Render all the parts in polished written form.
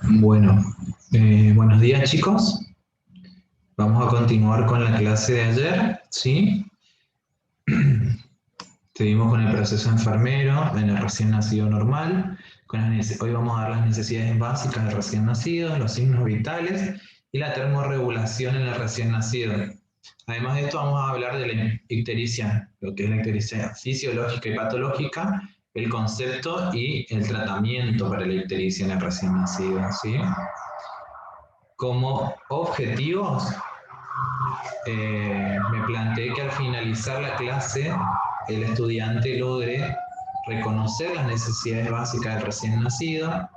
Bueno, buenos días chicos. Vamos a continuar con la clase de ayer, ¿sí? Seguimos con el proceso enfermero en el recién nacido normal. Hoy vamos a dar las necesidades básicas del recién nacido, los signos vitales y la termorregulación en el recién nacido. Además de esto vamos a hablar de la ictericia, lo que es la ictericia fisiológica y patológica, el concepto y el tratamiento para la ictericia en el recién nacido, ¿sí? Como objetivos, me planteé que al finalizar la clase el estudiante logre reconocer las necesidades básicas del recién nacido,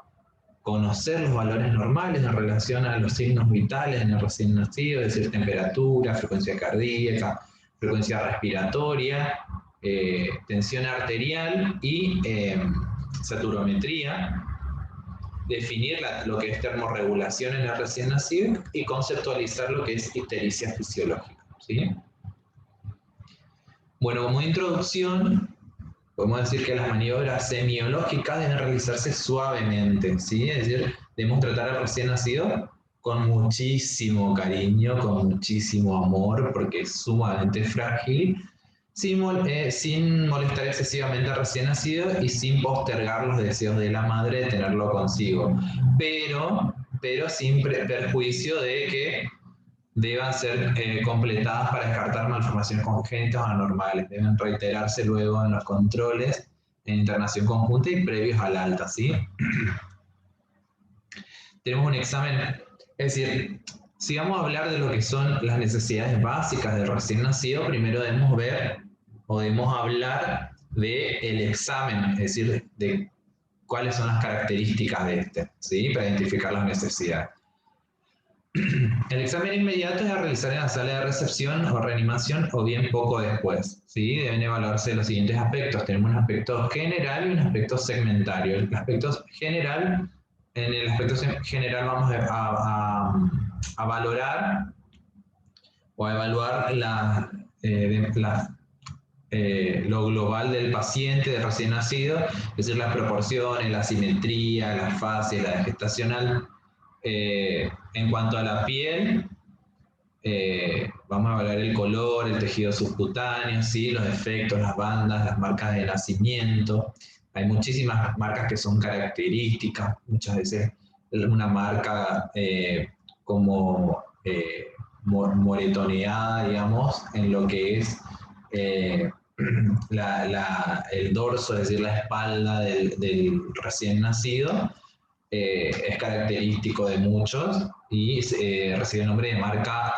conocer los valores normales en relación a los signos vitales en el recién nacido, es decir, temperatura, frecuencia cardíaca, frecuencia respiratoria, tensión arterial y saturometría, definir lo que es termorregulación en el recién nacido y conceptualizar lo que es ictericia fisiológica, ¿sí? Bueno, como introducción, podemos decir que las maniobras semiológicas deben realizarse suavemente, ¿sí? Es decir, debemos tratar al recién nacido con muchísimo cariño, con muchísimo amor, porque es sumamente frágil, sin molestar excesivamente al recién nacido y sin postergar los deseos de la madre de tenerlo consigo, pero sin perjuicio de que deban ser completadas para descartar malformaciones congénitas o anormales. Deben reiterarse luego en los controles en internación conjunta y previos al alta, ¿sí? Tenemos un examen, es decir, si vamos a hablar de lo que son las necesidades básicas del recién nacido, primero debemos ver o debemos hablar del examen, es decir, de cuáles son las características de este, ¿sí? Para identificar las necesidades. El examen inmediato es a realizar en la sala de recepción o reanimación o bien poco después, ¿sí? Deben evaluarse los siguientes aspectos. Tenemos un aspecto general y un aspecto segmentario. El aspecto general, en el aspecto general vamos a valorar o a evaluar lo global del paciente, del recién nacido, es decir, las proporciones, la simetría, la fase, la gestacional. En cuanto a la piel, vamos a evaluar el color, el tejido subcutáneo, ¿sí? Los defectos, las bandas, las marcas de nacimiento. Hay muchísimas marcas que son características, muchas veces una marca como moretoneada, digamos, en lo que es el dorso, es decir, la espalda del recién nacido. Es característico de muchos y recibe el nombre de marca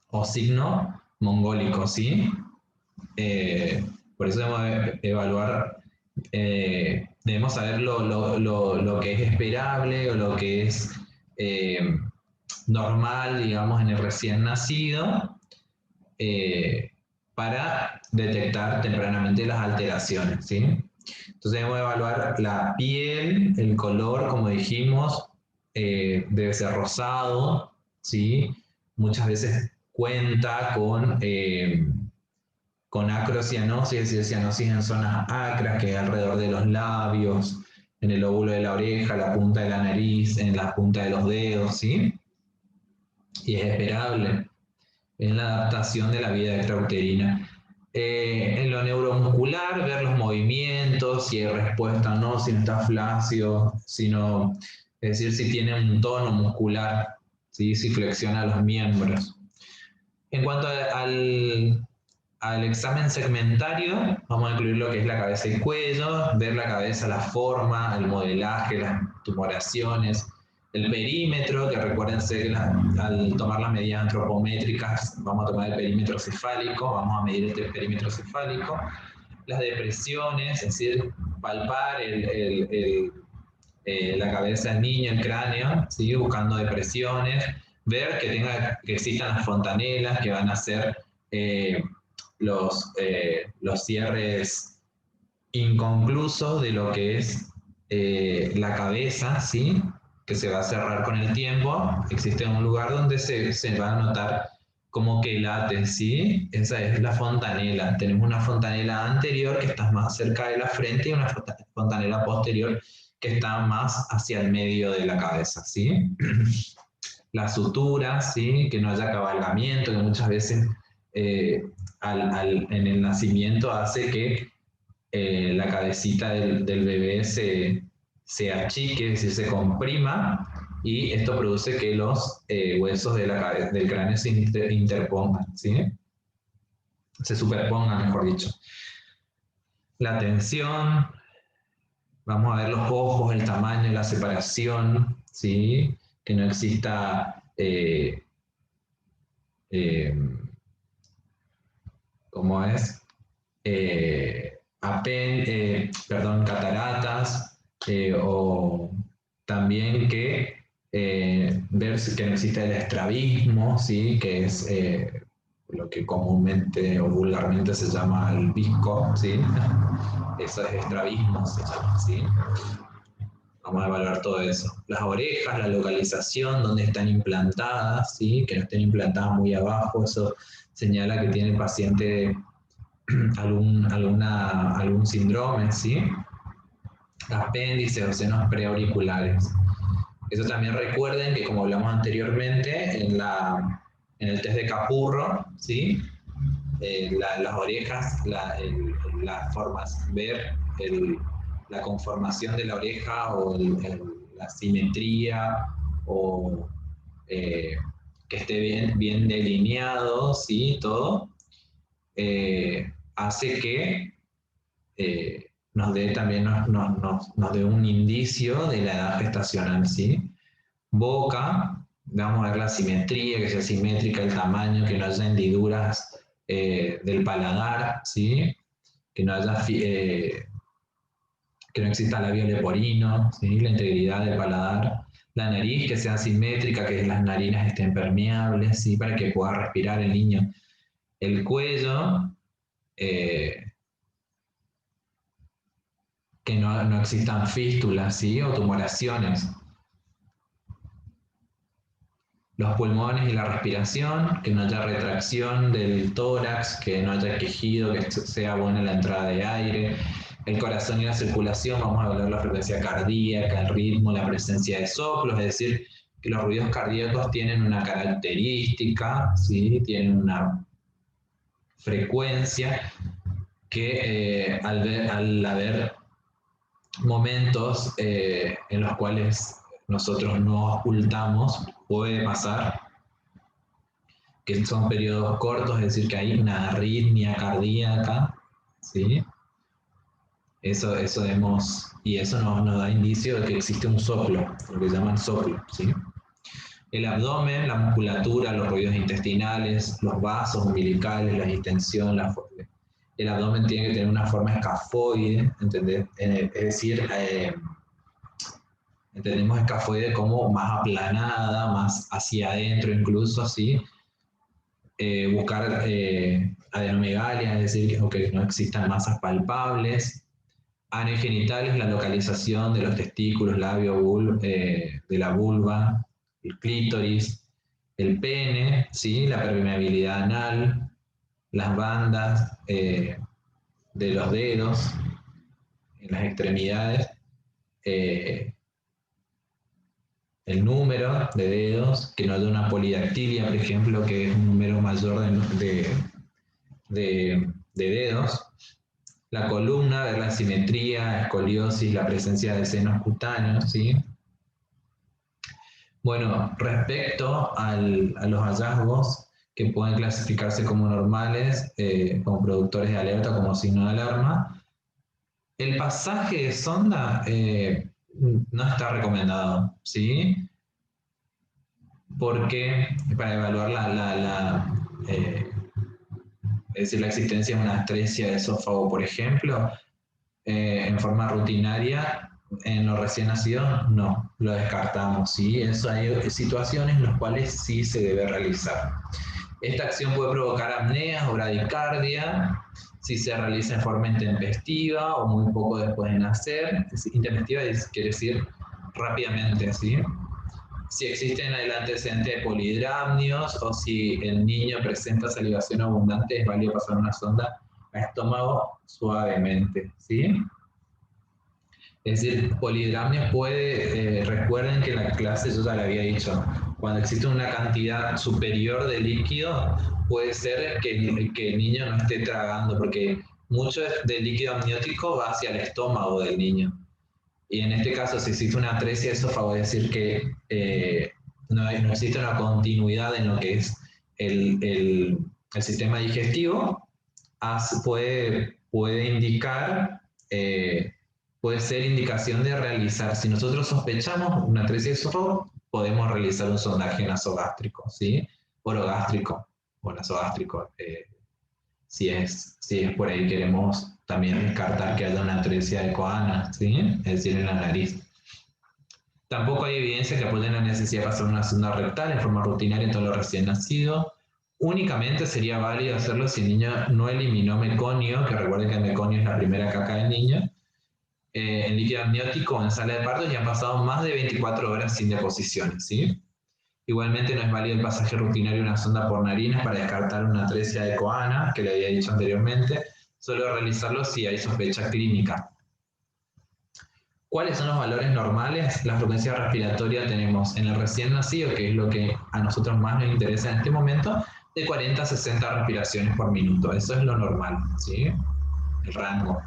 o signo mongólico, ¿sí? Por eso debemos evaluar, debemos saber lo que es esperable o lo que es normal, digamos, en el recién nacido, para detectar tempranamente las alteraciones, ¿sí? Entonces debemos evaluar la piel, el color, como dijimos, debe ser rosado, ¿sí? Muchas veces cuenta con acrocianosis, es decir, cianosis en zonas acras, que es alrededor de los labios, en el lóbulo de la oreja, la punta de la nariz, en la punta de los dedos, ¿sí? Y es esperable en la adaptación de la vida extrauterina. En lo neuromuscular, ver los movimientos, si hay respuesta o no, si no está flácido, es decir, si tiene un tono muscular, ¿sí? Si flexiona los miembros. En cuanto al examen segmentario, vamos a incluir lo que es la cabeza y cuello, ver la cabeza, la forma, el modelaje, las tumoraciones, el perímetro, que recuérdense que al tomar las medidas antropométricas vamos a tomar el perímetro cefálico, vamos a medir este perímetro cefálico, las depresiones, es decir, palpar la cabeza del niño, el cráneo, ¿sí? Buscando depresiones, ver que existan las fontanelas, que van a ser los cierres inconclusos de lo que es la cabeza, ¿sí? Que se va a cerrar con el tiempo. Existe un lugar donde se va a notar como que late, ¿sí? Esa es la fontanela. Tenemos una fontanela anterior que está más cerca de la frente y una fontanela posterior que está más hacia el medio de la cabeza, ¿sí? La sutura, ¿sí? Que no haya cabalgamiento, que muchas veces en el nacimiento hace que la cabecita del bebé se achique, es decir, se comprima, y esto produce que los huesos del cráneo se interpongan, ¿sí? Se superpongan, mejor dicho. La tensión, vamos a ver los ojos, el tamaño, la separación, ¿sí? Que no exista ¿cómo es? Cataratas, o también que ver que no existe el estrabismo, ¿sí? Que es lo que comúnmente o vulgarmente se llama el visco, ¿sí? Eso es estrabismo, se llama, ¿sí? Vamos a evaluar todo eso. Las orejas, la localización, dónde están implantadas, ¿sí? Que no estén implantadas muy abajo, eso señala que tiene el paciente algún síndrome, ¿sí? Apéndices o senos preauriculares. Eso también recuerden que, como hablamos anteriormente, en el test de Capurro, ¿sí? Las orejas, las formas, ver la conformación de la oreja o la simetría, o que esté bien delineado, ¿sí? Todo hace que nos dé también nos dé un indicio de la edad gestacional, ¿sí? Boca, vamos a ver la simetría, que sea simétrica, el tamaño, que no haya hendiduras del paladar, ¿sí? Que no haya que no exista labio leporino, ¿sí? La integridad del paladar. La nariz, que sea simétrica, que las narinas estén permeables, ¿sí? Para que pueda respirar el niño. El cuello, que no existan fístulas, ¿sí? O tumoraciones. Los pulmones y la respiración, que no haya retracción del tórax, que no haya quejido, que sea buena la entrada de aire. El corazón y la circulación, vamos a hablar de la frecuencia cardíaca, el ritmo, la presencia de soplos, es decir, que los ruidos cardíacos tienen una característica, ¿sí? Tienen una frecuencia que al haber momentos en los cuales nosotros no ocultamos, puede pasar que son periodos cortos, es decir, que hay una arritmia cardíaca, ¿sí? Eso y eso nos da indicio de que existe un soplo, lo que llaman soplo, ¿sí? El abdomen, la musculatura, los ruidos intestinales, los vasos umbilicales, la distensión, el abdomen tiene que tener una forma escafoide, ¿entendés? Es decir, entendemos escafoide como más aplanada, más hacia adentro incluso, así. Buscar adenomegalia, es decir, que no existan masas palpables. Aneogenitales, la localización de los testículos, labio, de la vulva, el clítoris, el pene, ¿sí? La permeabilidad anal, las bandas de los dedos, en las extremidades, el número de dedos, que no haya una polidactilia, por ejemplo, que es un número mayor de dedos. La columna, ver la simetría, escoliosis, la presencia de senos cutáneos, ¿sí? Bueno, respecto a los hallazgos que pueden clasificarse como normales, como productores de alerta, como signo de alarma, el pasaje de sonda no está recomendado, ¿sí? Porque para evaluar es decir, la existencia de una atresia de esófago, por ejemplo, en forma rutinaria, en los recién nacidos, no, lo descartamos, ¿sí? Eso hay situaciones en las cuales sí se debe realizar. Esta acción puede provocar apneas o bradicardia si se realiza en forma intempestiva o muy poco después de nacer. Intempestiva quiere decir rápidamente, ¿sí? si existen el antecedente de polidramnios o si el niño presenta salivación abundante, es válido pasar una sonda a estómago suavemente, ¿sí? Es decir, polidramnios puede, recuerden que en la clase yo ya le había dicho, cuando existe una cantidad superior de líquido, puede ser que el niño no esté tragando, porque mucho del líquido amniótico va hacia el estómago del niño. Y en este caso, si existe una atresia de esófago, es decir, que no existe una continuidad en lo que es el sistema digestivo, puede indicar, puede ser indicación de realizar, si nosotros sospechamos una atresia de esófago, podemos realizar un sondaje nasogástrico, ¿sí? Orogástrico o nasogástrico, si es por ahí queremos también descartar que haya una atresia de Coana, ¿sí? Es decir, en la nariz. Tampoco hay evidencia que apoye la necesidad de pasar una sonda rectal en forma rutinaria en todo lo recién nacido. Únicamente sería válido hacerlo si el niño no eliminó meconio, que recuerden que el meconio es la primera caca del niño, en líquido amniótico o en sala de parto y han pasado más de 24 horas sin deposiciones, ¿sí? Igualmente no es válido el pasaje rutinario de una sonda por narinas para descartar una atresia de Coana, que le había dicho anteriormente, solo realizarlo si hay sospecha clínica. ¿Cuáles son los valores normales? La frecuencia respiratoria tenemos en el recién nacido, que es lo que a nosotros más nos interesa en este momento, de 40 a 60 respiraciones por minuto. Eso es lo normal, ¿sí? El rango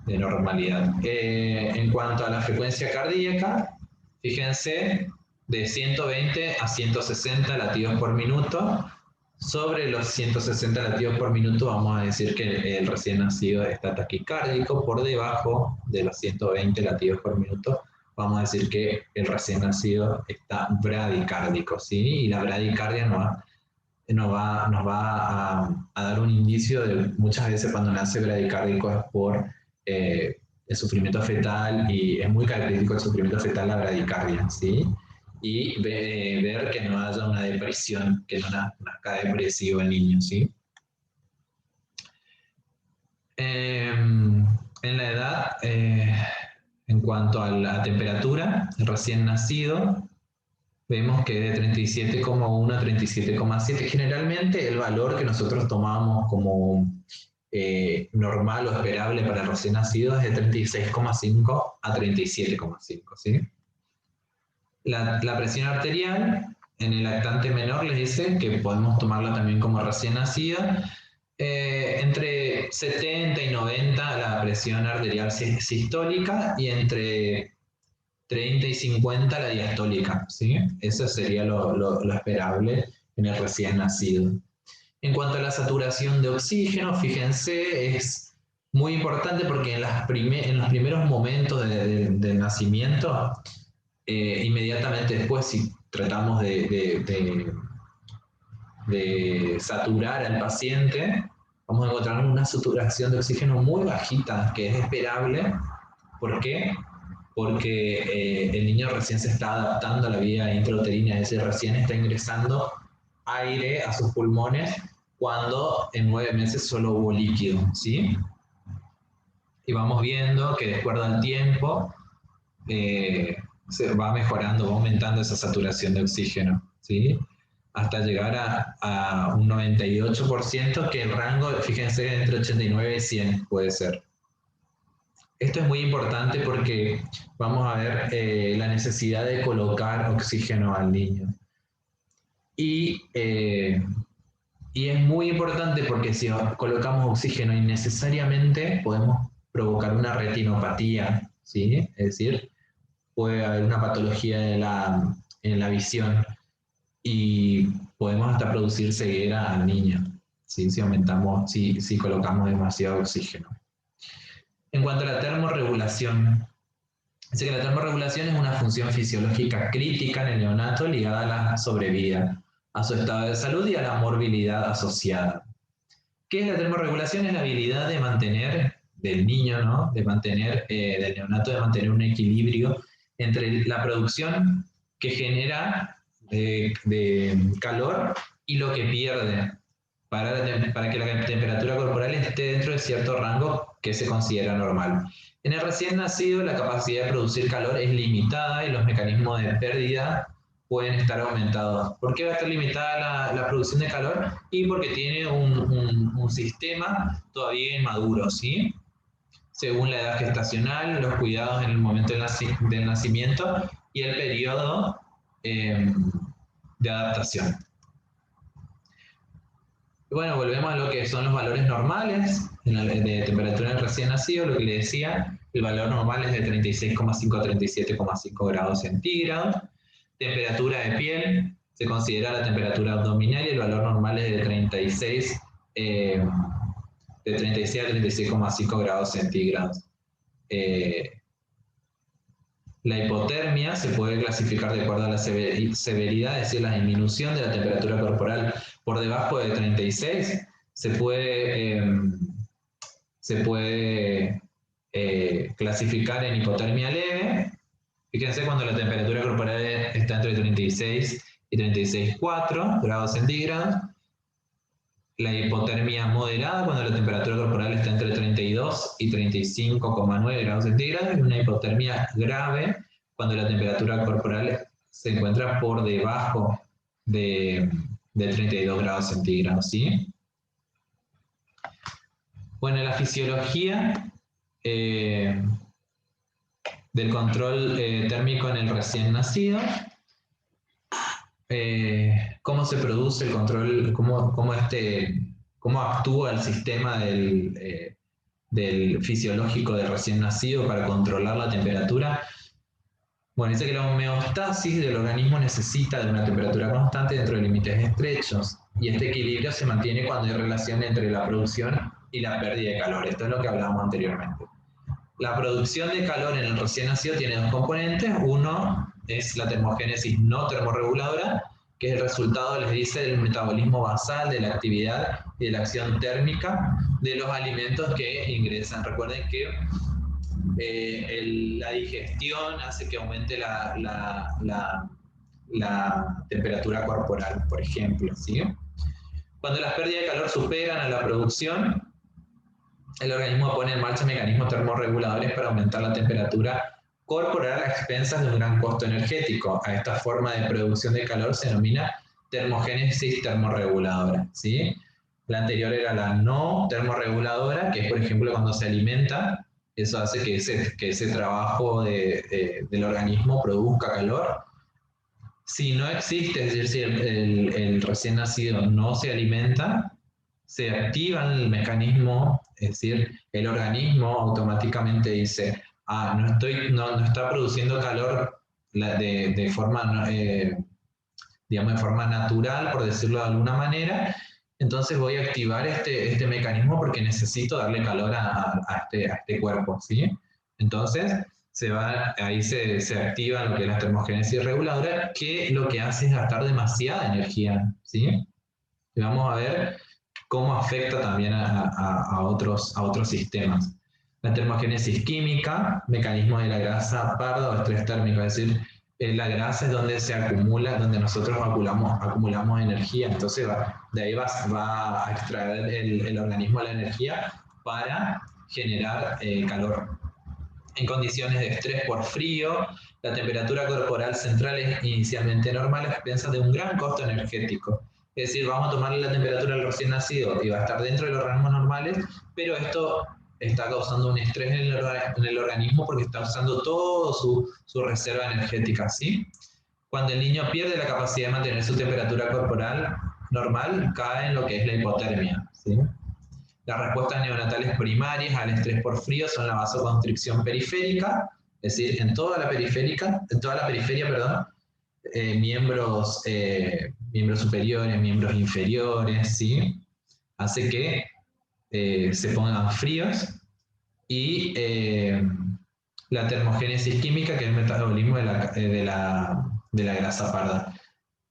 de normalidad. En cuanto a la frecuencia cardíaca, fíjense, de 120 a 160 latidos por minuto. Sobre los 160 latidos por minuto vamos a decir que el recién nacido está taquicárdico. Por debajo de los 120 latidos por minuto vamos a decir que el recién nacido está bradicárdico, ¿sí? Y la bradicardia nos va a dar un indicio de muchas veces cuando nace bradicárdico es por el sufrimiento fetal, y es muy característico el sufrimiento fetal la bradicardia, ¿sí? Y ver que no haya una depresión, que no nazca depresivo el niño, ¿sí? En la edad, en cuanto a la temperatura, el recién nacido, vemos que de 37,1 a 37,7, generalmente el valor que nosotros tomamos como normal o esperable para el recién nacido es de 36,5 a 37,5, ¿sí? La presión arterial en el lactante menor les dice que podemos tomarla también como recién nacida. Entre 70 y 90 la presión arterial sistólica y entre 30 y 50 la diastólica, ¿sí? Eso sería lo esperable en el recién nacido. En cuanto a la saturación de oxígeno, fíjense, es muy importante porque en los primeros momentos del nacimiento, inmediatamente después, si tratamos de saturar al paciente, vamos a encontrar una saturación de oxígeno muy bajita, que es esperable. ¿Por qué? Porque el niño recién se está adaptando a la vía intrauterina, es decir, recién está ingresando aire a sus pulmones cuando en 9 meses solo hubo líquido, ¿sí? Y vamos viendo que de acuerdo al tiempo se va mejorando, va aumentando esa saturación de oxígeno, ¿sí? Hasta llegar a un 98%, que el rango, fíjense, entre 89 y 100 puede ser. Esto es muy importante porque vamos a ver la necesidad de colocar oxígeno al niño. Y es muy importante porque si colocamos oxígeno innecesariamente podemos provocar una retinopatía, ¿sí? Es decir, puede haber una patología en la visión y podemos hasta producir ceguera al niño, ¿sí? Si colocamos demasiado oxígeno. En cuanto a la termorregulación, dice que la termorregulación es una función fisiológica crítica en el neonato ligada a la sobrevida, a su estado de salud y a la morbilidad asociada. ¿Qué es la termorregulación? Es la habilidad de mantener, del niño, ¿no? Del neonato, de mantener un equilibrio entre la producción que genera de calor y lo que pierde, para que la temperatura corporal esté dentro de cierto rango que se considera normal. En el recién nacido, la capacidad de producir calor es limitada y los mecanismos de pérdida pueden estar aumentados. ¿Por qué va a estar limitada la producción de calor? Y porque tiene un sistema todavía inmaduro, ¿sí? Según la edad gestacional, los cuidados en el momento del nacimiento y el periodo de adaptación. Bueno, volvemos a lo que son los valores normales de temperatura del recién nacido, lo que le decía, el valor normal es de 36,5 a 37,5 grados centígrados. Temperatura de piel, se considera la temperatura abdominal y el valor normal es de 36 a 36,5 grados centígrados. La hipotermia se puede clasificar de acuerdo a la severidad, es decir, la disminución de la temperatura corporal por debajo de 36, se puede clasificar en hipotermia leve. Fíjense cuando la temperatura corporal está entre 36 y 36,4 grados centígrados. La hipotermia moderada cuando la temperatura corporal está entre 32 y 35,9 grados centígrados, y una hipotermia grave cuando la temperatura corporal se encuentra por debajo de 32 grados centígrados, ¿sí? Bueno, la fisiología del control térmico en el recién nacido. Cómo se produce el control, cómo actúa el sistema del fisiológico del recién nacido para controlar la temperatura. Bueno, dice que la homeostasis del organismo necesita de una temperatura constante dentro de límites estrechos, y este equilibrio se mantiene cuando hay relación entre la producción y la pérdida de calor. Esto es lo que hablábamos anteriormente. La producción de calor en el recién nacido tiene dos componentes. Uno es la termogénesis no termorreguladora, que es el resultado, les dice, del metabolismo basal, de la actividad y de la acción térmica de los alimentos que ingresan. Recuerden que la digestión hace que aumente la temperatura corporal, por ejemplo, ¿sí? Cuando las pérdidas de calor superan a la producción, el organismo pone en marcha mecanismos termorreguladores para aumentar la temperatura corporal a expensas de un gran costo energético. A esta forma de producción de calor se denomina termogénesis termorreguladora, ¿sí? La anterior era la no termorreguladora, que es, por ejemplo, cuando se alimenta, eso hace que ese trabajo del organismo produzca calor. Si no existe, es decir, si el recién nacido no se alimenta, se activa el mecanismo, es decir, el organismo automáticamente dice, no está produciendo calor de forma, digamos, de forma natural, por decirlo de alguna manera, entonces voy a activar este mecanismo porque necesito darle calor a este cuerpo, ¿sí? Entonces, ahí se activa lo que es la termogénesis reguladora, que lo que hace es gastar demasiada energía, ¿sí? Y vamos a ver cómo afecta también a otros sistemas. La termogénesis química, mecanismo de la grasa parda o estrés térmico, es decir, la grasa es donde se acumula, donde nosotros acumulamos energía, entonces de ahí va a extraer el organismo la energía para generar calor. En condiciones de estrés por frío, la temperatura corporal central es inicialmente normal a expensas de un gran costo energético. Es decir, vamos a tomarle la temperatura al recién nacido y va a estar dentro de los rangos normales, pero esto está causando un estrés en el organismo porque está usando toda su reserva energética, ¿sí? Cuando el niño pierde la capacidad de mantener su temperatura corporal normal, cae en lo que es la hipotermia, ¿sí? Las respuestas neonatales primarias al estrés por frío son la vasoconstricción periférica, es decir, en toda la periferia, miembros superiores, miembros inferiores, ¿sí? Hace que se pongan fríos, y la termogénesis química, que es el metabolismo de la grasa parda.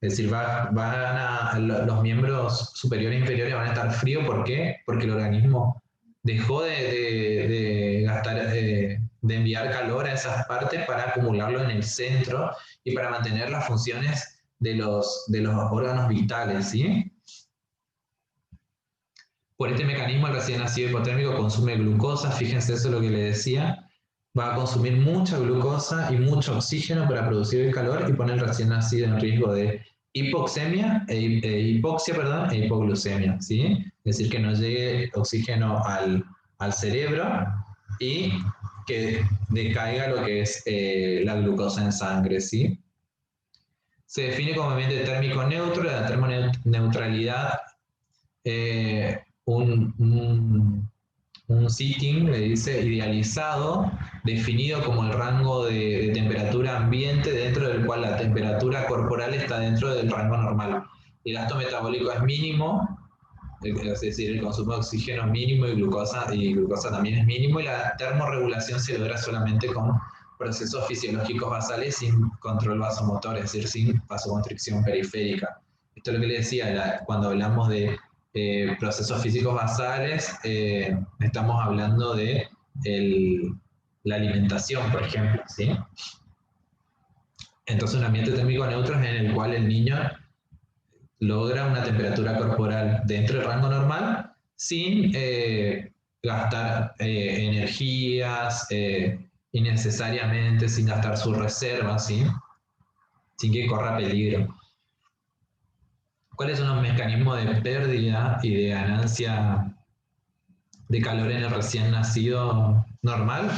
Es decir, los miembros superiores e inferiores van a estar fríos. ¿Por qué? Porque el organismo dejó de enviar calor a esas partes para acumularlo en el centro y para mantener las funciones de los órganos vitales, ¿sí? Por este mecanismo, el recién nacido hipotérmico consume glucosa, fíjense eso es lo que le decía, va a consumir mucha glucosa y mucho oxígeno para producir el calor y pone al recién nacido en riesgo de hipoxemia, hipoxia, perdón, e hipoglucemia, ¿sí? Es decir, que no llegue oxígeno al cerebro y que decaiga lo que es la glucosa en sangre, ¿sí? Se define como ambiente térmico neutro, la termoneutralidad, un setting, le dice, idealizado, definido como el rango de temperatura ambiente dentro del cual la temperatura corporal está dentro del rango normal. El gasto metabólico es mínimo, es decir, el consumo de oxígeno es mínimo y glucosa también es mínimo, y la termorregulación se logra solamente con procesos fisiológicos basales sin control vasomotor, es decir, sin vasoconstricción periférica. Esto es lo que le decía, cuando hablamos de procesos físicos basales, estamos hablando de la alimentación, por ejemplo, ¿sí? Entonces, un ambiente térmico neutro es en el cual el niño logra una temperatura corporal dentro del rango normal sin gastar energías innecesariamente, sin gastar sus reservas, ¿sí? Sin que corra peligro. ¿Cuáles son los mecanismos de pérdida y de ganancia de calor en el recién nacido normal?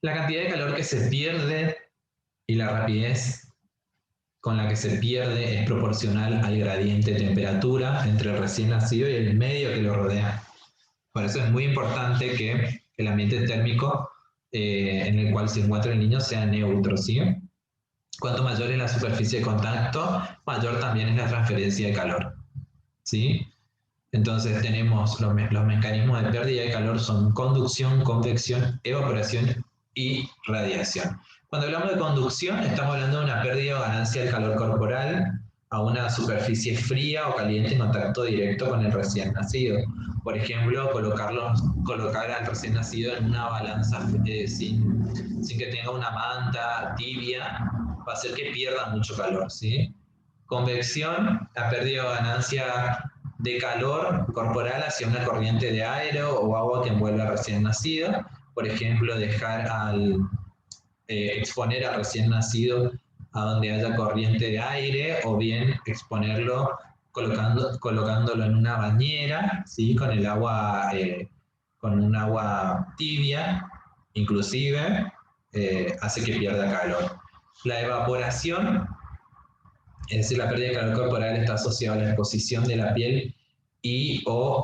La cantidad de calor que se pierde y la rapidez con la que se pierde es proporcional al gradiente de temperatura entre el recién nacido y el medio que lo rodea. Por eso es muy importante que el ambiente térmico en el cual se encuentra el niño sea neutro, ¿sí? Cuanto mayor es la superficie de contacto, mayor también es la transferencia de calor, ¿sí? Entonces tenemos los mecanismos de pérdida de calor son conducción, convección, evaporación y radiación. Cuando hablamos de conducción, estamos hablando de una pérdida o ganancia del calor corporal a una superficie fría o caliente en contacto directo con el recién nacido. Por ejemplo, colocar al recién nacido en una balanza sin que tenga una manta tibia, va a hacer que pierda mucho calor, ¿sí? Convección, la pérdida o ganancia de calor corporal hacia una corriente de aire o agua que envuelve al recién nacido. Por ejemplo, exponer al recién nacido a donde haya corriente de aire, o bien exponerlo colocándolo en una bañera, ¿sí? Con un agua tibia, inclusive, hace que pierda calor. La evaporación, es decir, la pérdida de calor corporal, está asociada a la exposición de la piel y o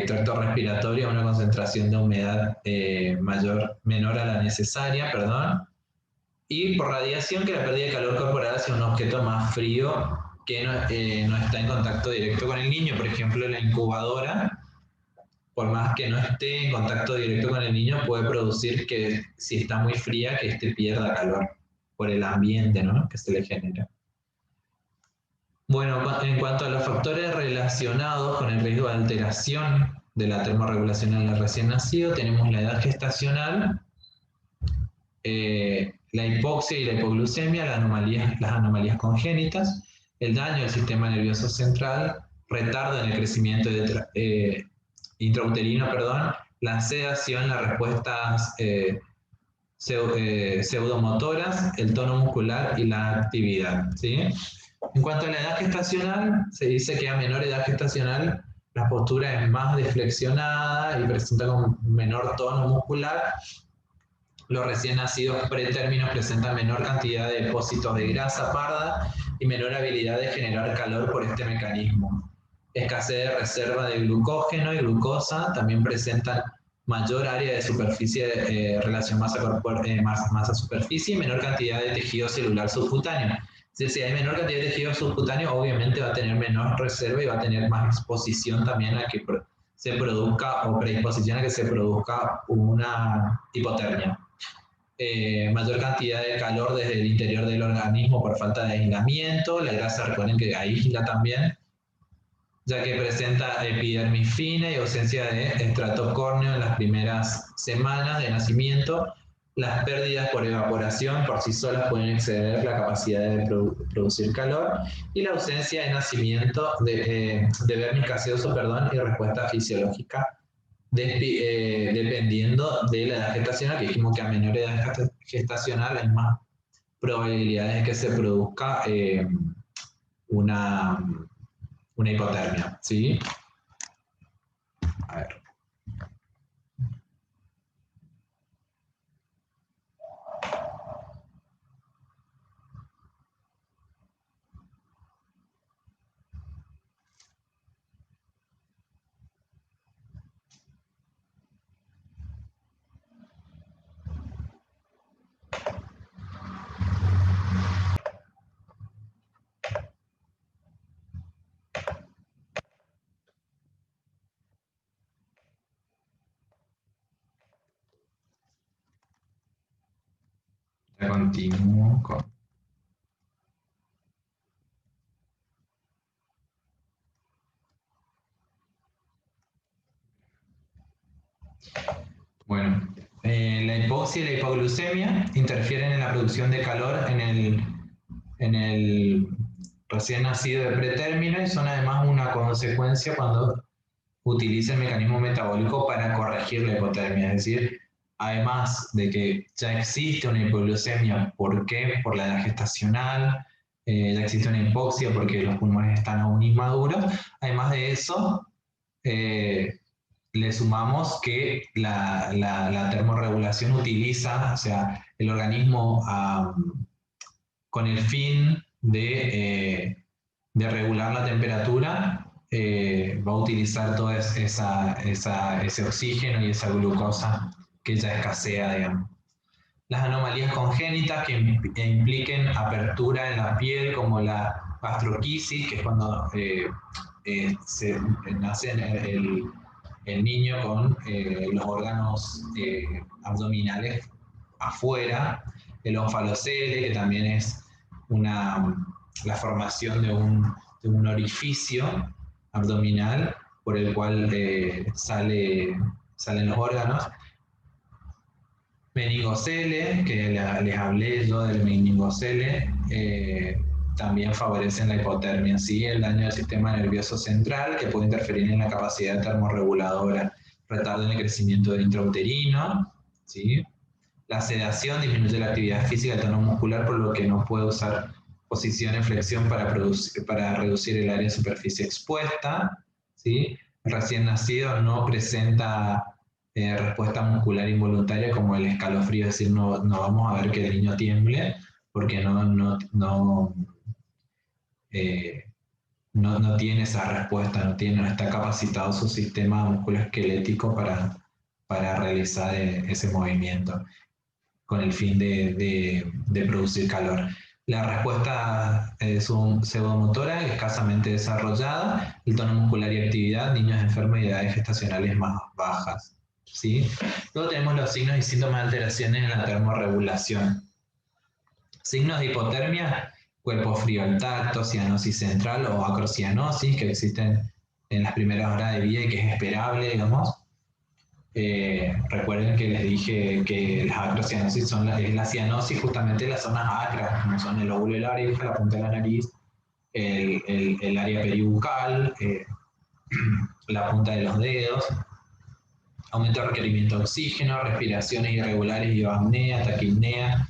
tracto respiratorio a una concentración de humedad menor a la necesaria, y por radiación, que la pérdida de calor corporal hacia un objeto más frío que no está en contacto directo con el niño. Por ejemplo, la incubadora, por más que no esté en contacto directo con el niño, puede producir que, si está muy fría, que éste pierda calor por el ambiente, ¿no?, que se le genera. Bueno, en cuanto a los factores relacionados con el riesgo de alteración de la termorregulación en el recién nacido, tenemos la edad gestacional, la hipoxia y la hipoglucemia, las anomalías congénitas, el daño del sistema nervioso central, retardo en el crecimiento intrauterino, la sedación, las respuestas pseudomotoras, el tono muscular y la actividad, ¿sí? En cuanto a la edad gestacional, se dice que a menor edad gestacional la postura es más deflexionada y presenta con menor tono muscular. Los recién nacidos pretérminos presentan menor cantidad de depósitos de grasa parda y menor habilidad de generar calor por este mecanismo. Escasez de reserva de glucógeno y glucosa también presentan mayor área de superficie, relación masa-superficie, y menor cantidad de tejido celular subcutáneo. Es decir, si hay menor cantidad de tejido subcutáneo, obviamente va a tener menor reserva y va a tener más exposición también a que se produzca, o predisposición a que se produzca una hipotermia. Mayor cantidad de calor desde el interior del organismo por falta de aislamiento. La grasa, recuerden que aísla también, ya que presenta epidermis fina y ausencia de estrato córneo en las primeras semanas de nacimiento, Las pérdidas por evaporación por sí solas pueden exceder la capacidad de producir calor, y la ausencia de nacimiento de vermis gaseoso, perdón, y respuesta fisiológica dependiendo de la edad gestacional, que dijimos que a menor edad gestacional hay más probabilidades de que se produzca una, una hipotermia, ¿sí? A ver. Ya continúo con... Bueno, la hipoxia y la hipoglucemia interfieren en la producción de calor en el recién nacido de pretérmino, y son además una consecuencia cuando utiliza el mecanismo metabólico para corregir la hipotermia. Es decir, además de que ya existe una hipoglucemia, ¿por qué? Por la edad gestacional, ya existe una hipoxia porque los pulmones están aún inmaduros. Además de eso, le sumamos que la termorregulación utiliza, o sea, el organismo con el fin de regular la temperatura, va a utilizar todo ese oxígeno y esa glucosa que ya escasea, digamos. Las anomalías congénitas que impliquen apertura en la piel, como la gastroquisis, que es cuando nace el niño con los órganos abdominales afuera, el onfalocele, que también es la formación de un orificio abdominal por el cual salen los órganos. Meningocele, que les hablé yo del meningocele, también favorecen la hipotermia, ¿sí? El daño del sistema nervioso central, que puede interferir en la capacidad termorreguladora, retardo en el crecimiento del intrauterino, ¿sí? La sedación disminuye la actividad física del tono muscular, por lo que no puede usar posición en flexión para reducir el área de superficie expuesta, ¿sí? El recién nacido no presenta respuesta muscular involuntaria como el escalofrío, es decir, no vamos a ver que el niño tiemble porque no tiene esa respuesta, no está capacitado su sistema musculoesquelético para realizar ese movimiento con el fin de producir calor. La respuesta pseudomotora escasamente desarrollada, el tono muscular y actividad, niños enfermos y edades gestacionales más bajas, ¿sí? Luego tenemos los signos y síntomas de alteraciones en la termorregulación. Signos de hipotermia: cuerpo frío al tacto, cianosis central o acrocianosis, que existen en las primeras horas de vida y que es esperable, digamos. Recuerden que les dije que las acrocianosis es la cianosis justamente en las zonas acras, como son el lóbulo de la oreja, la punta de la nariz, el área peribucal, la punta de los dedos. Aumento de requerimiento de oxígeno, respiraciones irregulares y apnea, taquipnea,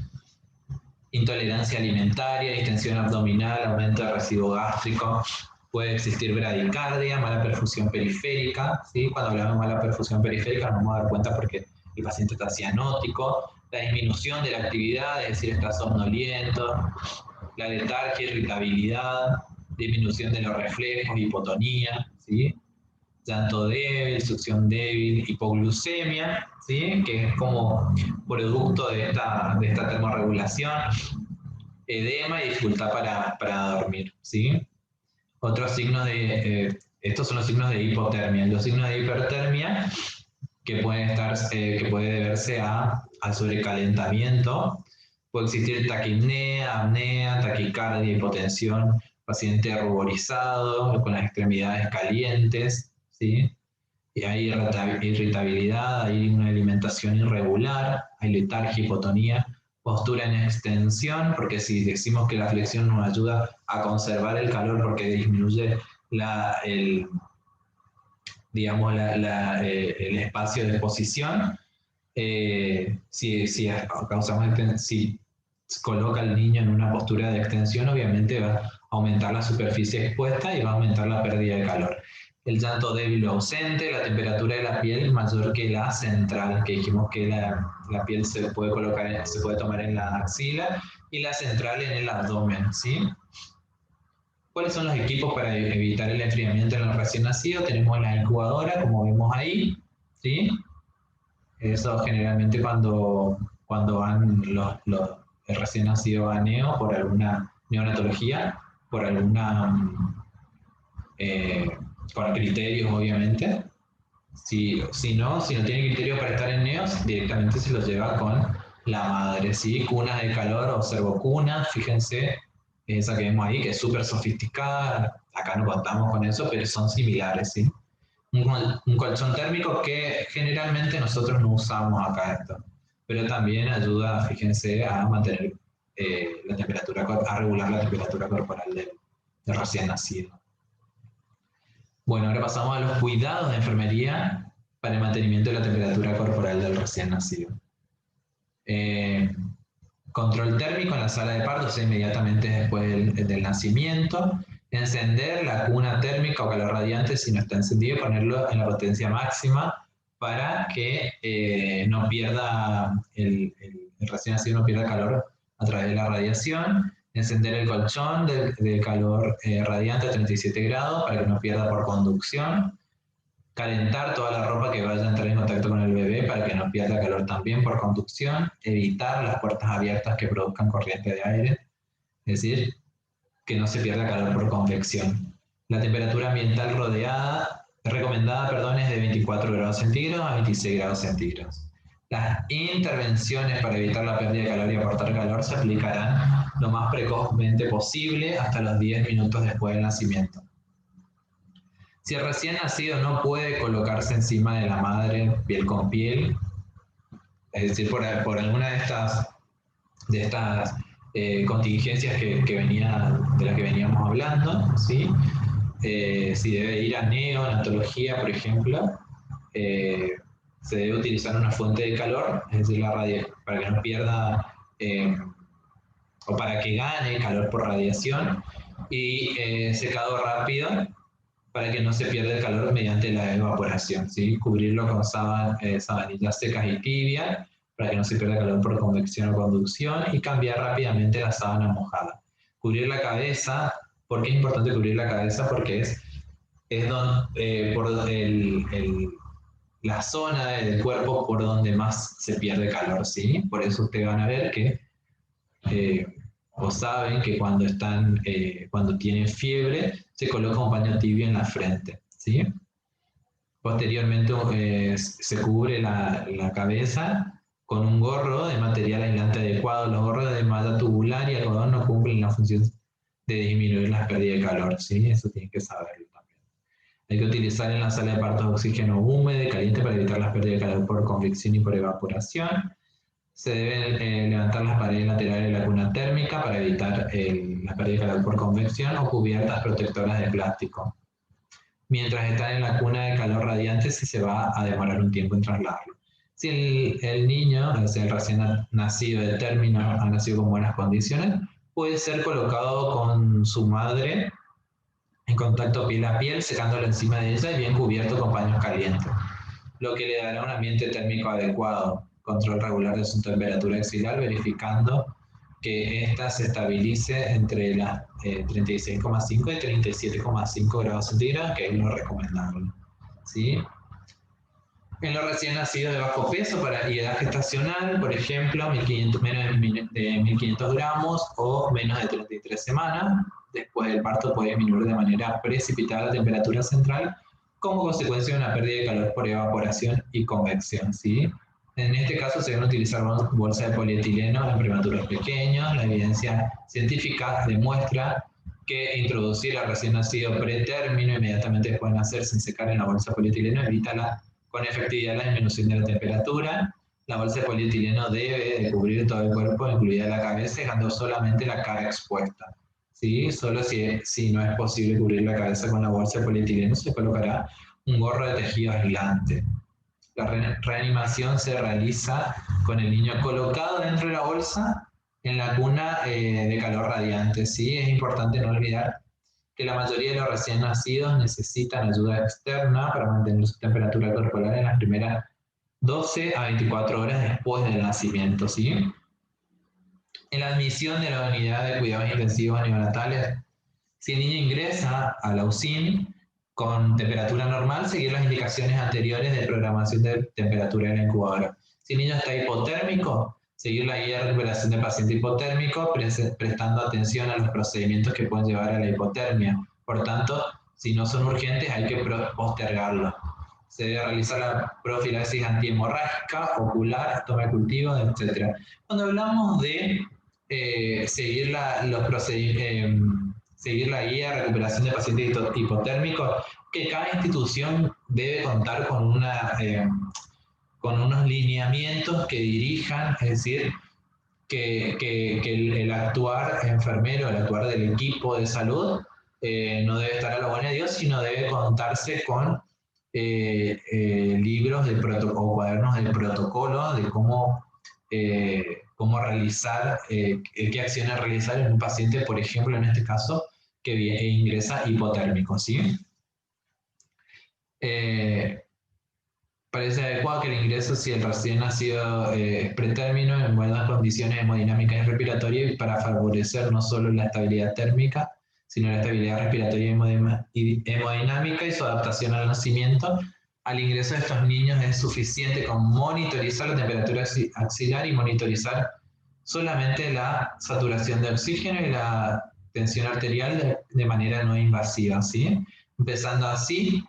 intolerancia alimentaria, distensión abdominal, aumento de residuo gástrico. Puede existir bradicardia, mala perfusión periférica, ¿sí? Cuando hablamos de mala perfusión periférica nos vamos a dar cuenta porque el paciente está cianótico, la disminución de la actividad, es decir, está somnoliento, la letargia, irritabilidad, disminución de los reflejos, hipotonía, ¿sí? Llanto débil, succión débil, hipoglucemia, ¿sí? Que es como producto de esta termorregulación, edema y dificultad para dormir, ¿sí? Otros signos estos son los signos de hipotermia. Los signos de hipertermia que puede deberse al sobrecalentamiento. Puede existir taquipnea, apnea, taquicardia, hipotensión, paciente ruborizado, con las extremidades calientes, ¿sí? y hay irritabilidad, hay una alimentación irregular, hay letargia, hipotonía, postura en extensión, porque si decimos que la flexión nos ayuda a conservar el calor porque disminuye el espacio de posición, si coloca al niño en una postura de extensión, obviamente va a aumentar la superficie expuesta y va a aumentar la pérdida de calor. El llanto débil o ausente, la temperatura de la piel mayor que la central, que dijimos que la piel se puede colocar, se puede tomar en la axila y la central en el abdomen, ¿sí? ¿Cuáles son los equipos para evitar el enfriamiento en el recién nacido? Tenemos la incubadora, como vemos ahí, ¿sí? Eso generalmente cuando van el recién nacido a neo por alguna neonatología, por alguna con criterios obviamente. Si no tiene criterios para estar en neos, directamente se los lleva con la madre, ¿sí? Cunas de calor o servocunas, fíjense, esa que vemos ahí, que es súper sofisticada, acá no contamos con eso, pero son similares, ¿sí? Un colchón térmico que generalmente nosotros no usamos acá esto, pero también ayuda, fíjense, a mantener la temperatura, a regular la temperatura corporal del recién nacido. Bueno, ahora pasamos a los cuidados de enfermería para el mantenimiento de la temperatura corporal del recién nacido. Control térmico en la sala de parto, o sea, inmediatamente después del nacimiento. Encender la cuna térmica o calor radiante si no está encendido, ponerlo en la potencia máxima para que no pierda el recién nacido no pierda calor a través de la radiación. Encender el colchón de calor radiante a 37 grados para que no pierda por conducción. Calentar toda la ropa que vaya a entrar en contacto con el bebé para que no pierda calor también por conducción. Evitar las puertas abiertas que produzcan corriente de aire. Es decir, que no se pierda calor por convección. La temperatura ambiental recomendada es de 24 grados centígrados a 26 grados centígrados. Las intervenciones para evitar la pérdida de calor y aportar calor se aplicarán lo más precozmente posible hasta los 10 minutos después del nacimiento. Si el recién nacido no puede colocarse encima de la madre piel con piel, es decir, por alguna de estas contingencias de las que veníamos hablando, ¿sí? Si debe ir a neonatología, por ejemplo, se debe utilizar una fuente de calor, es decir, la radiación, para que no pierda o para que gane calor por radiación, y secado rápido para que no se pierda el calor mediante la evaporación, ¿sí? Cubrirlo con sabanillas secas y tibias para que no se pierda calor por convección o conducción, y cambiar rápidamente la sábana mojada. Cubrir la cabeza. ¿Por qué es importante cubrir la cabeza? Porque es la zona del cuerpo por donde más se pierde calor, ¿sí? Por eso ustedes van a ver que o saben que cuando tienen fiebre se coloca un paño tibio en la frente, ¿sí? Posteriormente se cubre la cabeza con un gorro de material aislante adecuado. Los gorros de malla tubular y algodón no cumplen la función de disminuir las pérdidas de calor, ¿sí? Eso tienen que saberlo también. Hay que utilizar en la sala de partos oxígeno húmedo y caliente para evitar las pérdidas de calor por convección y por evaporación. Se deben levantar las paredes laterales de la cuna térmica para evitar las pérdidas de calor por convección, o cubiertas protectoras de plástico. Mientras están en la cuna de calor radiante, se va a demorar un tiempo en trasladarlo. Si el niño, o sea, el recién nacido de término, ha nacido con buenas condiciones, puede ser colocado con su madre en contacto piel a piel, secándolo encima de ella y bien cubierto con paños calientes, lo que le dará un ambiente térmico adecuado. Control regular de su temperatura axilar, verificando que ésta se estabilice entre las 36,5 y 37,5 grados centígrados, que es lo recomendable, ¿sí? En los recién nacidos de bajo peso y edad gestacional, por ejemplo, menos de 1.500 gramos o menos de 33 semanas, después del parto puede disminuir de manera precipitada la temperatura central como consecuencia de una pérdida de calor por evaporación y convección, ¿sí? En este caso se deben utilizar bolsas de polietileno en prematuros pequeños. La evidencia científica demuestra que introducir al recién nacido pretérmino inmediatamente después de nacer sin secar en la bolsa de polietileno evita con efectividad la disminución de la temperatura. La bolsa de polietileno debe de cubrir todo el cuerpo, incluida la cabeza, dejando solamente la cara expuesta. ¿Sí? Solo si no es posible cubrir la cabeza con la bolsa de polietileno, se colocará un gorro de tejido aislante. La reanimación se realiza con el niño colocado dentro de la bolsa en la cuna de calor radiante. ¿Sí? Es importante no olvidar que la mayoría de los recién nacidos necesitan ayuda externa para mantener su temperatura corporal en las primeras 12 a 24 horas después del nacimiento. ¿Sí? En la admisión de la unidad de cuidados intensivos neonatales, si el niño ingresa a la UCIN con temperatura normal, seguir las indicaciones anteriores de programación de temperatura en la incubadora. Si el niño está hipotérmico, seguir la guía de recuperación del paciente hipotérmico, prestando atención a los procedimientos que pueden llevar a la hipotermia. Por tanto, si no son urgentes, hay que postergarlo. Se debe realizar la profilaxis antihemorrágica, ocular, toma de cultivo, etc. Cuando hablamos de seguir seguir la guía de recuperación de pacientes hipotérmicos, que cada institución debe contar con unos lineamientos que dirijan, es decir, que el actuar enfermero, el actuar del equipo de salud, no debe estar a la buena de Dios, sino debe contarse con libros o cuadernos de protocolo de cómo realizar, qué acciones realizar en un paciente, por ejemplo, en este caso, que ingresa hipotérmico, ¿sí? Parece adecuado que el ingreso si el recién nacido es pretérmino en buenas condiciones hemodinámicas y respiratorias para favorecer no solo la estabilidad térmica, sino la estabilidad respiratoria y hemodinámica y su adaptación al nacimiento. Al ingreso de estos niños es suficiente con monitorizar la temperatura axilar y monitorizar solamente la saturación de oxígeno y la tensión arterial de manera no invasiva, ¿sí? Empezando así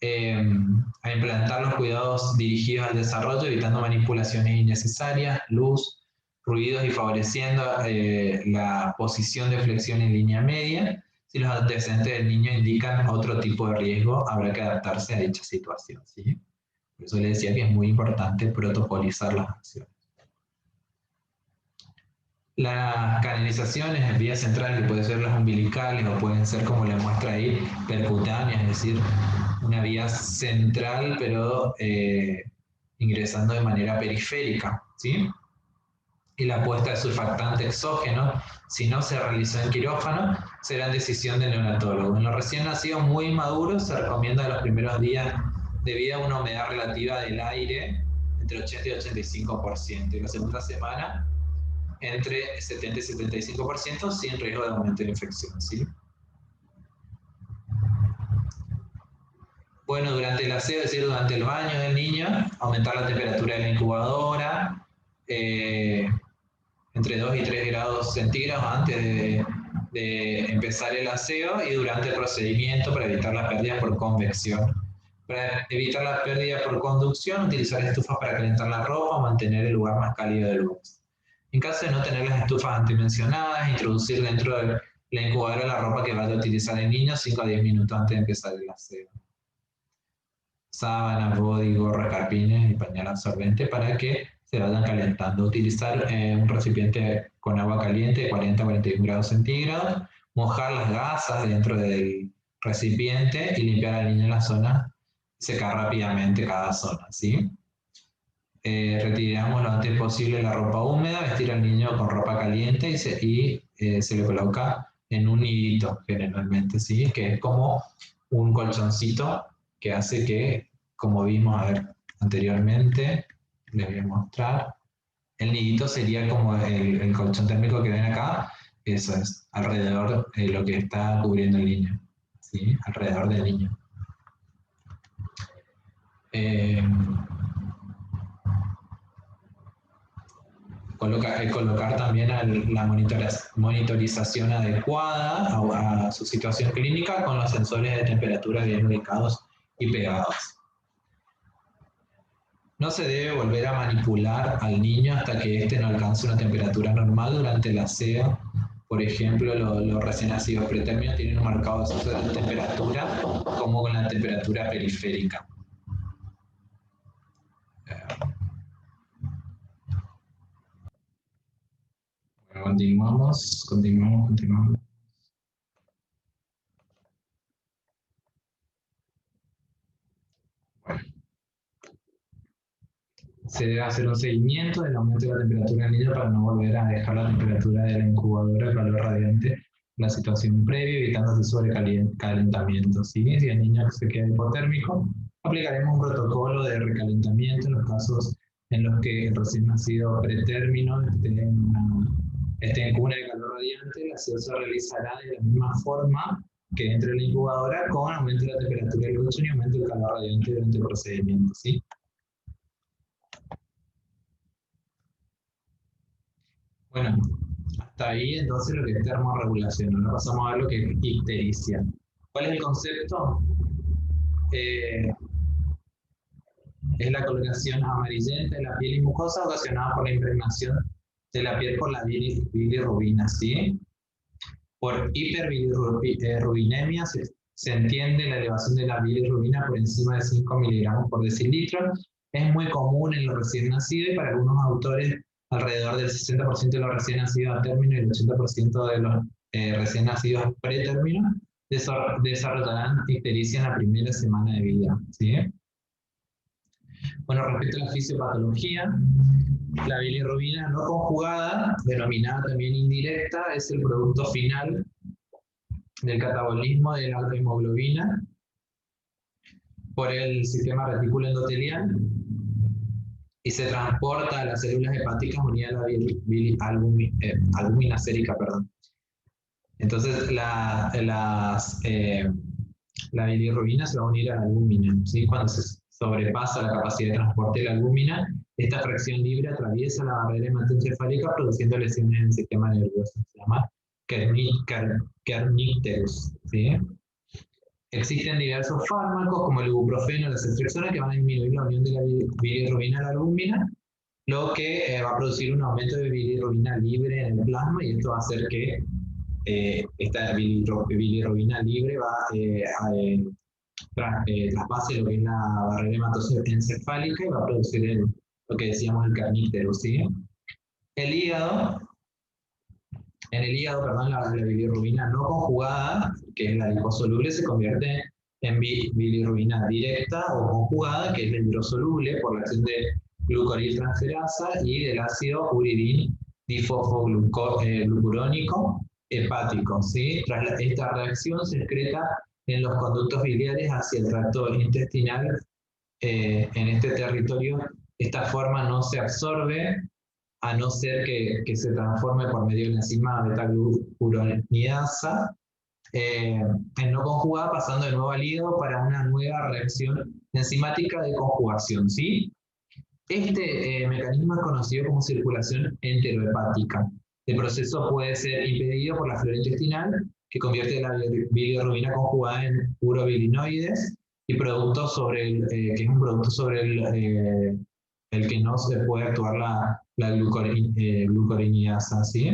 a implantar los cuidados dirigidos al desarrollo, evitando manipulaciones innecesarias, luz, ruidos y favoreciendo la posición de flexión en línea media. Si los antecedentes del niño indican otro tipo de riesgo, habrá que adaptarse a dicha situación, ¿sí? Por eso le decía que es muy importante protocolizar las acciones. Las canalizaciones en vías centrales, que pueden ser las umbilicales o pueden ser, como le muestra ahí, percutáneas, es decir, una vía central, pero ingresando de manera periférica, ¿sí? Y la puesta de surfactante exógeno, si no se realizó en quirófano, será en decisión del neonatólogo. En los recién nacidos muy inmaduros se recomienda en los primeros días de vida una humedad relativa del aire entre 80 y 85%. Y la segunda semana entre 70 y 75% sin riesgo de aumento de infección, ¿sí? Bueno, durante el aseo, es decir, durante el baño del niño, aumentar la temperatura de la incubadora entre 2 y 3 grados centígrados antes de empezar el aseo y durante el procedimiento para evitar la pérdida por convección. Para evitar la pérdida por conducción, utilizar estufas para calentar la ropa o mantener el lugar más cálido del box. En caso de no tener las estufas antimencionadas, introducir dentro de la incubadora la ropa que vaya a utilizar el niño 5 a 10 minutos antes de empezar el aseo. Sábanas, body, gorra, carpines y pañal absorbente para que se vayan calentando. Utilizar un recipiente con agua caliente de 40 a 41 grados centígrados, mojar las gasas dentro del recipiente y limpiar al niño en la zona, secar rápidamente cada zona, ¿sí? Retiramos lo antes posible la ropa húmeda, vestir al niño con ropa caliente y se le coloca en un nidito generalmente, ¿sí? Que es como un colchoncito que hace que, como vimos anteriormente, les voy a mostrar, el nidito sería como el colchón térmico que ven acá, eso es, alrededor de lo que está cubriendo el niño, ¿sí? Alrededor del niño. Colocar también la monitorización adecuada a su situación clínica con los sensores de temperatura bien ubicados y pegados. No se debe volver a manipular al niño hasta que éste no alcance una temperatura normal durante el aseo por ejemplo, los recién nacidos pretérminos tienen un marcado descenso de la temperatura, como con la temperatura periférica. Bueno, continuamos. Bueno, se debe hacer un seguimiento del aumento de la temperatura del niño para no volver a dejar la temperatura de la incubadora de calor radiante en la situación previa, evitándose sobrecalentamiento. ¿Sí? Si el niño se queda hipotérmico, aplicaremos un protocolo de recalentamiento en los casos en los que el recién nacido pretérmino esté en cuna de calor radiante. La acción se realizará de la misma forma que dentro de la incubadora, con aumento de la temperatura del colchón y aumento del calor radiante durante el procedimiento. ¿Sí? Bueno, hasta ahí entonces lo que es termorregulación. Ahora pasamos a ver lo que es ictericia. ¿Cuál es el concepto? Eh, es la coloración amarillenta de la piel y mucosa ocasionada por la impregnación de la piel por la bilirrubina, ¿sí? Por hiperbilirrubinemia se entiende la elevación de la bilirrubina por encima de 5 miligramos por decilitro. Es muy común en los recién nacidos y para algunos autores alrededor del 60% de los recién nacidos a término y el 80% de los recién nacidos pretérmino desarrollarán ictericia en la primera semana de vida. ¿Sí? Bueno, respecto a la fisiopatología, la bilirrubina no conjugada, denominada también indirecta, es el producto final del catabolismo de la hemoglobina por el sistema retículo endotelial y se transporta a las células hepáticas unidas a la albúmina sérica. Entonces, la bilirrubina se va a unir a la albúmina. ¿Sí? Cuando se sobrepasa la capacidad de transporte de la albúmina, esta fracción libre atraviesa la barrera hematoencefálica produciendo lesiones en el sistema nervioso. Se llama kernicterus. ¿Sí? Existen diversos fármacos como el ibuprofeno y la ceftriaxona que van a disminuir la unión de la bilirrubina a la albúmina, lo que va a producir un aumento de bilirrubina libre en el plasma y esto va a hacer que esta bilirrubina libre traspase lo que es la barrera hematoencefálica y va a producir lo que decíamos el carníctero, ¿sí? El hígado, en el hígado, perdón, la bilirrubina no conjugada, que es la liposoluble, se convierte en bilirrubina directa o conjugada, que es la hidrosoluble por la acción de glucoriltransferasa y del ácido uridín difosfoglucurónico hepático. ¿Sí? Tras esta reacción se excreta en los conductos biliares hacia el tracto intestinal. En este territorio, esta forma no se absorbe a no ser que se transforme por medio de la enzima beta-glucuronidasa en no conjugada, pasando de nuevo al hígado para una nueva reacción enzimática de conjugación. ¿Sí? Este mecanismo es conocido como circulación enterohepática. El proceso puede ser impedido por la flora intestinal, que convierte la bilirrubina conjugada en urobilinoides, y que es un producto sobre el que no se puede actuar la glucuronidasa, ¿sí?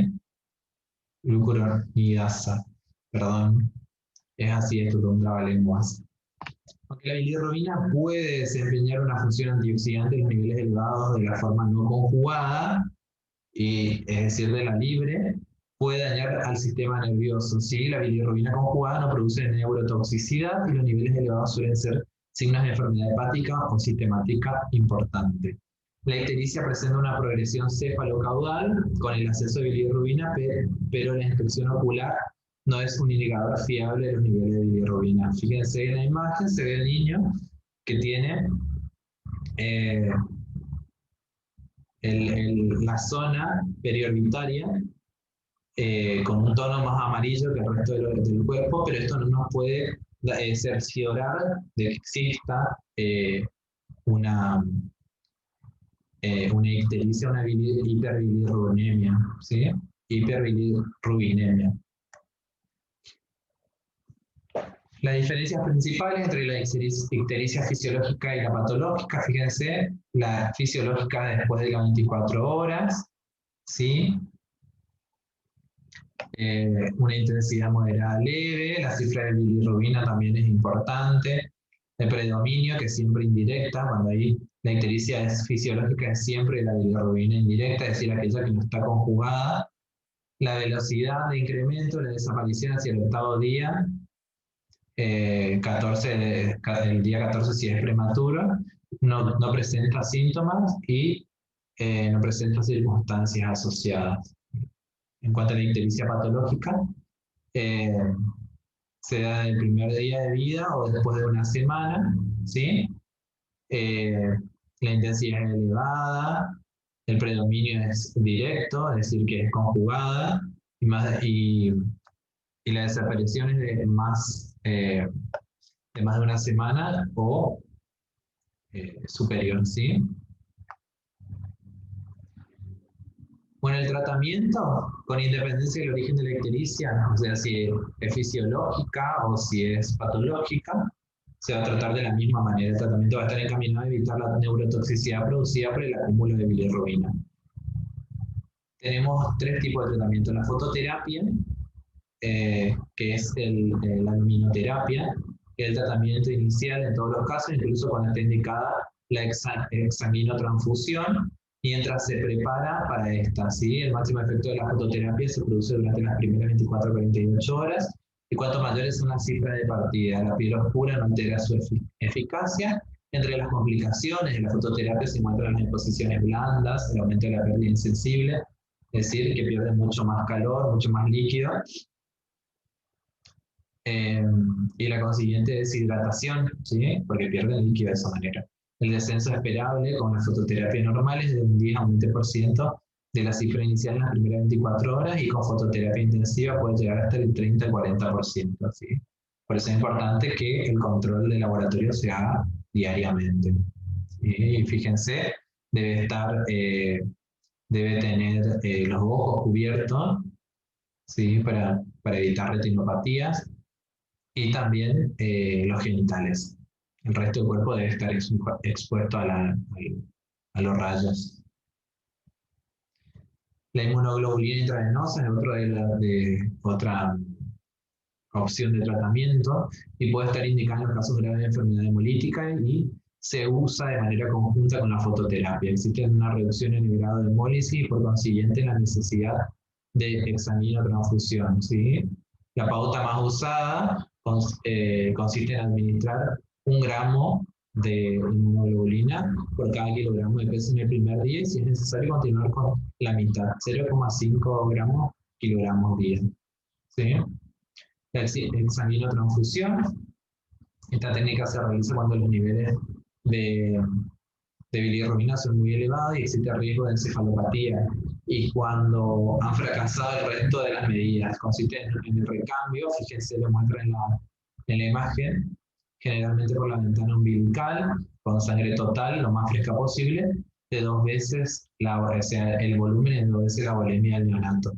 Glucuronidasa, perdón. Es así, esto con trabalenguas. Aunque la bilirrubina puede desempeñar una función antioxidante en los niveles elevados de la forma no conjugada, es decir, de la libre, puede dañar al sistema nervioso. ¿Sí? La bilirrubina conjugada no produce neurotoxicidad y los niveles elevados suelen ser signos de enfermedad hepática o sistemática importante. La ictericia presenta una progresión cefalocaudal con el acceso de bilirrubina, pero la inspección ocular no es un indicador fiable de los niveles de bilirrubina. Fíjense en la imagen, se ve el niño que tiene la zona periorbitaria con un tono más amarillo que el resto del cuerpo, pero esto no nos puede cerciorar de que exista una ictericia, una hiperbilirrubinemia, ¿sí? Hiperbilirrubinemia. Las diferencias principales entre la ictericia fisiológica y la patológica, fíjense, la fisiológica después de las 24 horas, ¿sí? Una intensidad moderada leve, la cifra de bilirrubina también es importante, el predominio, que es siempre indirecta, cuando ahí la ictericia es fisiológica, es siempre la bilirrubina indirecta, es decir, aquella que no está conjugada, la velocidad de incremento, la desaparición hacia el octavo día, 14, el día 14 si es prematuro, no presenta síntomas y no presenta circunstancias asociadas. En cuanto a la ictericia patológica, eh, se da en el primer día de vida o después de una semana, ¿sí? Eh, la intensidad es elevada, el predominio es directo, es decir, que es conjugada, y la desaparición es de más de una semana o superior, ¿sí? Bueno, el tratamiento, con independencia del origen de la ictericia, o sea, si es fisiológica o si es patológica, se va a tratar de la misma manera. El tratamiento va a estar encaminado a evitar la neurotoxicidad producida por el acúmulo de bilirrubina. Tenemos tres tipos de tratamiento. La fototerapia, que es la luminoterapia, que es el tratamiento inicial en todos los casos, incluso cuando está indicada la examinotransfusión, mientras se prepara para esta. ¿Sí? El máximo efecto de la fototerapia se produce durante las primeras 24 a 48 horas, y cuanto mayores son las cifras de partida, la piel oscura no altera su eficacia. Entre las complicaciones de la fototerapia se encuentran las exposiciones blandas, el aumento de la pérdida insensible, es decir, que pierde mucho más calor, mucho más líquido, eh, y la consiguiente deshidratación, ¿sí? Porque pierden líquido de esa manera. El descenso esperable con la fototerapia normal es de un 10 a un 20% de la cifra inicial en las primeras 24 horas, y con fototerapia intensiva puede llegar hasta el 30-40%. ¿Sí? Por eso es importante que el control de laboratorio se haga diariamente. ¿Sí? Y fíjense, debe tener los ojos cubiertos, ¿sí? Para evitar retinopatías, y también los genitales. El resto del cuerpo debe estar expuesto a los rayos. La inmunoglobulina intravenosa es otra opción de tratamiento, y puede estar indicada en los casos graves de enfermedad hemolítica, y se usa de manera conjunta con la fototerapia. Existe una reducción en el grado de hemólisis y por consiguiente la necesidad de examinotransfusión. ¿Sí? La pauta más usada consiste en administrar 1 gramo de inmunoglobulina por cada kilogramo de peso en el primer día, y si es necesario continuar con la mitad, 0,5 gramos kilogramos día. ¿Sí? La examinotransfusión, esta técnica se realiza cuando los niveles de, de bilirrubina son muy elevados y existe riesgo de encefalopatía, y cuando han fracasado el resto de las medidas. Consiste en el recambio, fíjense, lo muestra en la imagen, generalmente por la ventana umbilical, con sangre total, lo más fresca posible, de 2 veces, o sea, el volumen es 2 veces la volemia del neonato.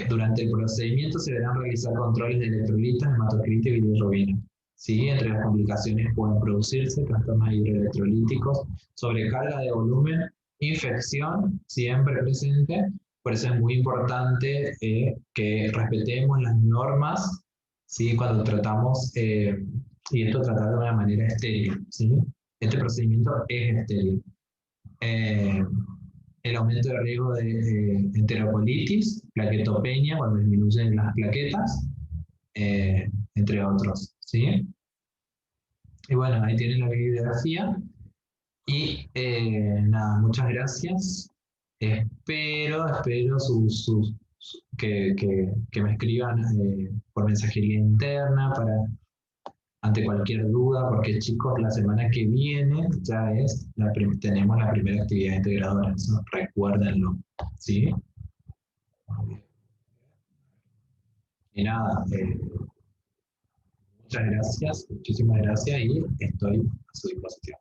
Durante el procedimiento se deberán realizar controles de electrolitos, hematocrito y bilirrubina. ¿Sí? Entre las complicaciones pueden producirse trastornos hidroelectrolíticos, sobrecarga de volumen, infección, siempre presente. Por eso es muy importante que respetemos las normas, ¿sí? Cuando tratamos, y esto tratar de una manera estéril. ¿Sí? Este procedimiento es estéril. El aumento de riesgo de enterocolitis, plaquetopenia, cuando disminuyen las plaquetas, entre otros. ¿Sí? Y bueno, ahí tienen la bibliografía. Y nada, muchas gracias. Espero que me escriban por mensajería interna ante cualquier duda, porque chicos, la semana que viene ya tenemos la primera actividad integradora, eso recuérdenlo, ¿sí? Y nada, muchas gracias, muchísimas gracias, y estoy a su disposición.